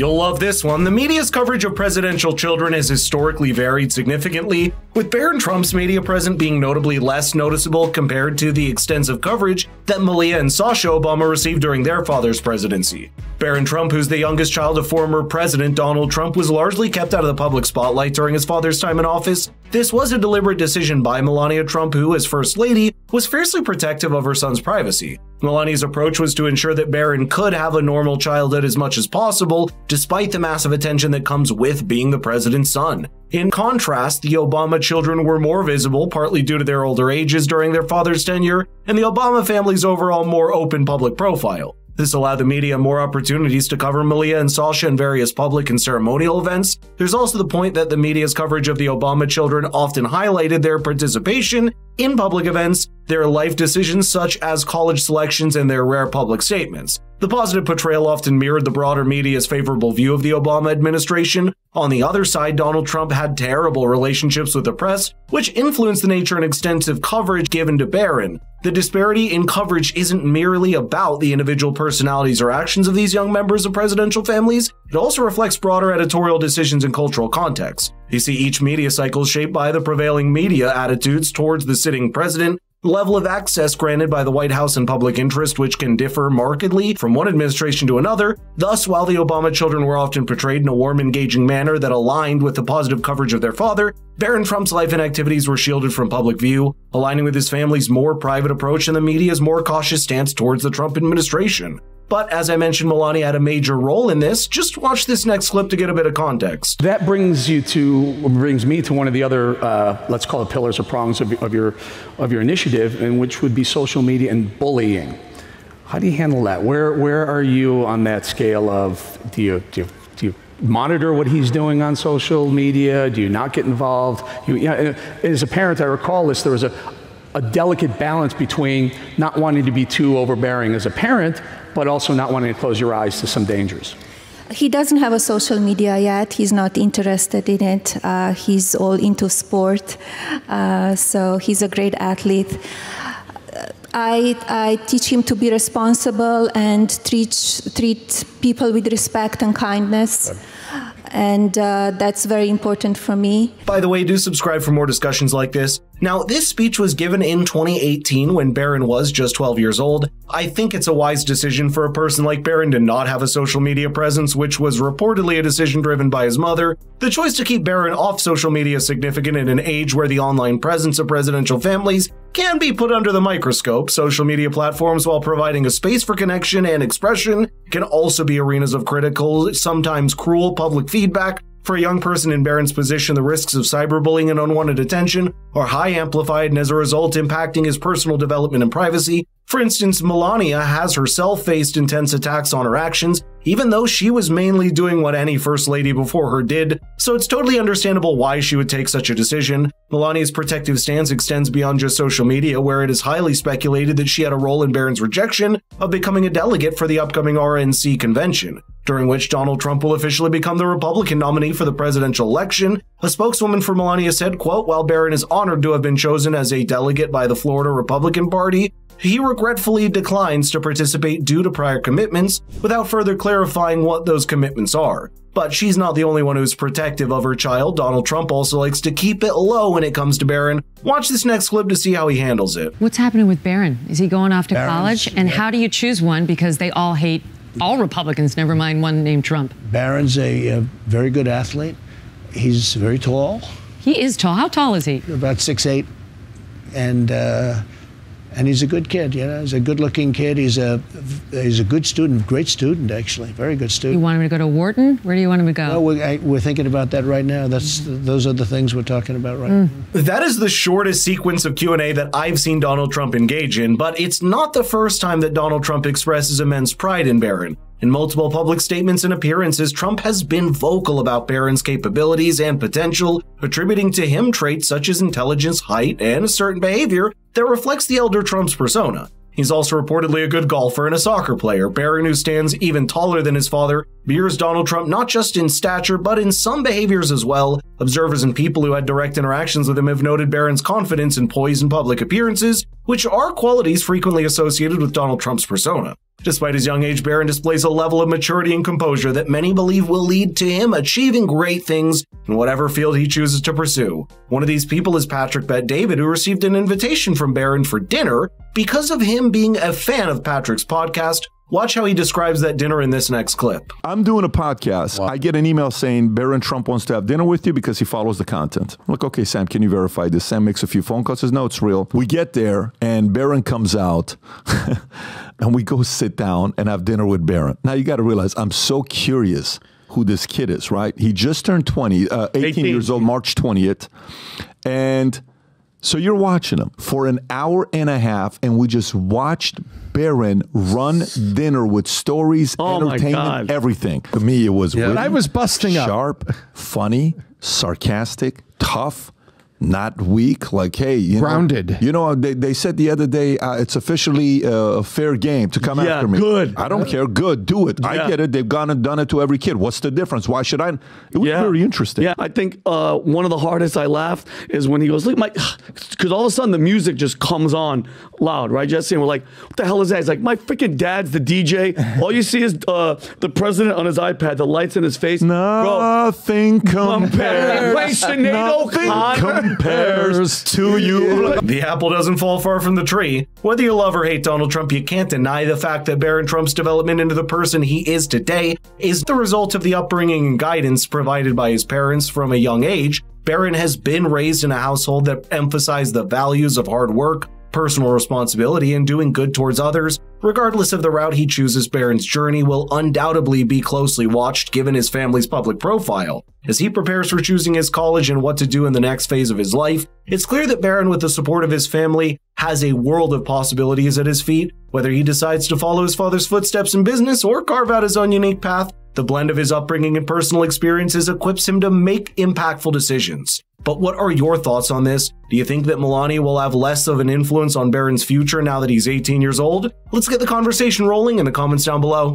You'll love this one. The media's coverage of presidential children has historically varied significantly, with Barron Trump's media presence being notably less noticeable compared to the extensive coverage that Malia and Sasha Obama received during their father's presidency. Barron Trump, who's the youngest child of former President Donald Trump, was largely kept out of the public spotlight during his father's time in office. This was a deliberate decision by Melania Trump, who, as First Lady, was fiercely protective of her son's privacy. Melania's approach was to ensure that Barron could have a normal childhood as much as possible, despite the massive attention that comes with being the president's son. In contrast, the Obama children were more visible, partly due to their older ages during their father's tenure, and the Obama family's overall more open public profile. This allowed the media more opportunities to cover Malia and Sasha in various public and ceremonial events. There's also the point that the media's coverage of the Obama children often highlighted their participation in public events, their life decisions such as college selections, and their rare public statements. The positive portrayal often mirrored the broader media's favorable view of the Obama administration. On the other side, Donald Trump had terrible relationships with the press, which influenced the nature and extensive coverage given to Barron. The disparity in coverage isn't merely about the individual personalities or actions of these young members of presidential families, it also reflects broader editorial decisions and cultural context. You see, each media cycle is shaped by the prevailing media attitudes towards the sitting president, the level of access granted by the White House and public interest, which can differ markedly from one administration to another. Thus, while the Obama children were often portrayed in a warm, engaging manner that aligned with the positive coverage of their father, Barron Trump's life and activities were shielded from public view, aligning with his family's more private approach and the media's more cautious stance towards the Trump administration. But as I mentioned, Melania had a major role in this. Just watch this next clip to get a bit of context. That brings me to one of the other, let's call it pillars or prongs of your initiative, and which would be social media and bullying. How do you handle that? Where are you on that scale of, do you monitor what he's doing on social media? Do you not get involved? As a parent, I recall this, there was a delicate balance between not wanting to be too overbearing as a parent, but also not wanting to close your eyes to some dangers. He doesn't have a social media yet. He's not interested in it. He's all into sport, so he's a great athlete. I teach him to be responsible and treat people with respect and kindness. Good. And that's very important for me. By the way, do subscribe for more discussions like this. Now, this speech was given in 2018 when Barron was just 12 years old. I think it's a wise decision for a person like Barron to not have a social media presence, which was reportedly a decision driven by his mother. The choice to keep Barron off social media is significant in an age where the online presence of presidential families can be put under the microscope. Social media platforms, while providing a space for connection and expression, can also be arenas of critical, sometimes cruel public feedback. For a young person in Barron's position, the risks of cyberbullying and unwanted attention are high amplified and as a result impacting his personal development and privacy. For instance, Melania has herself faced intense attacks on her actions, even though she was mainly doing what any First Lady before her did, so it's totally understandable why she would take such a decision. Melania's protective stance extends beyond just social media, where it is highly speculated that she had a role in Barron's rejection of becoming a delegate for the upcoming RNC convention, during which Donald Trump will officially become the Republican nominee for the presidential election. A spokeswoman for Melania said, quote, "While Barron is honored to have been chosen as a delegate by the Florida Republican Party, he regretfully declines to participate due to prior commitments, without further clarifying what those commitments are." But she's not the only one who's protective of her child. Donald Trump also likes to keep it low when it comes to Barron. Watch this next clip to see how he handles it. What's happening with Barron? Is he going off to college? And how do you choose one? Because they all hate all Republicans, never mind one named Trump. Barron's a very good athlete. He's very tall. He is tall. How tall is he? About 6'8", and he's a good kid. You know, he's a good-looking kid. He's a good student, great student actually, very good student. You want him to go to Wharton? Where do you want him to go? Well, we're thinking about that right now. Those are the things we're talking about right now. That is the shortest sequence of Q&A that I've seen Donald Trump engage in, but it's not the first time that Donald Trump expresses immense pride in Barron. In multiple public statements and appearances, Trump has been vocal about Barron's capabilities and potential, attributing to him traits such as intelligence, height, and a certain behavior that reflects the elder Trump's persona. He's also reportedly a good golfer and a soccer player. Barron, who stands even taller than his father, mirrors Donald Trump not just in stature, but in some behaviors as well. Observers and people who had direct interactions with him have noted Barron's confidence and poise in public appearances, which are qualities frequently associated with Donald Trump's persona. Despite his young age, Barron displays a level of maturity and composure that many believe will lead to him achieving great things in whatever field he chooses to pursue. One of these people is Patrick Bet David, who received an invitation from Barron for dinner because of him being a fan of Patrick's podcast. Watch how he describes that dinner in this next clip. I'm doing a podcast. Wow. I get an email saying Barron Trump wants to have dinner with you because he follows the content. I'm like, okay, Sam, can you verify this? Sam makes a few phone calls, says, no, it's real. We get there and Barron comes out and we go sit down and have dinner with Barron. Now you got to realize I'm so curious who this kid is, right? He just turned 18 years old, March 20th. And so you're watching him for an hour and a half, and we just watched Barron run dinner with stories, entertainment, everything. To me, it was witty, I was busting up. Sharp, funny, sarcastic, tough, not weak, like, hey, grounded. They said the other day, it's officially a fair game to come after me. Good. I don't care. Good. Do it. I get it. They've gone and done it to every kid. What's the difference? Why should I? It was very interesting. Yeah, I think one of the hardest I laughed is when he goes, look, because all of a sudden the music just comes on loud, right, Jesse? And we're like, what the hell is that? He's like, my freaking dad's the DJ. All you see is the president on his iPad, the lights in his face. Nothing compares. Nothing compares to you. The apple doesn't fall far from the tree. Whether you love or hate Donald Trump, you can't deny the fact that Barron Trump's development into the person he is today is the result of the upbringing and guidance provided by his parents from a young age. Barron has been raised in a household that emphasized the values of hard work, personal responsibility, and doing good towards others. Regardless of the route he chooses, Barron's journey will undoubtedly be closely watched given his family's public profile. As he prepares for choosing his college and what to do in the next phase of his life, it's clear that Barron, with the support of his family, has a world of possibilities at his feet. Whether he decides to follow his father's footsteps in business or carve out his own unique path, the blend of his upbringing and personal experiences equips him to make impactful decisions. But what are your thoughts on this? Do you think that Melania will have less of an influence on Barron's future now that he's 18 years old? Let's get the conversation rolling in the comments down below.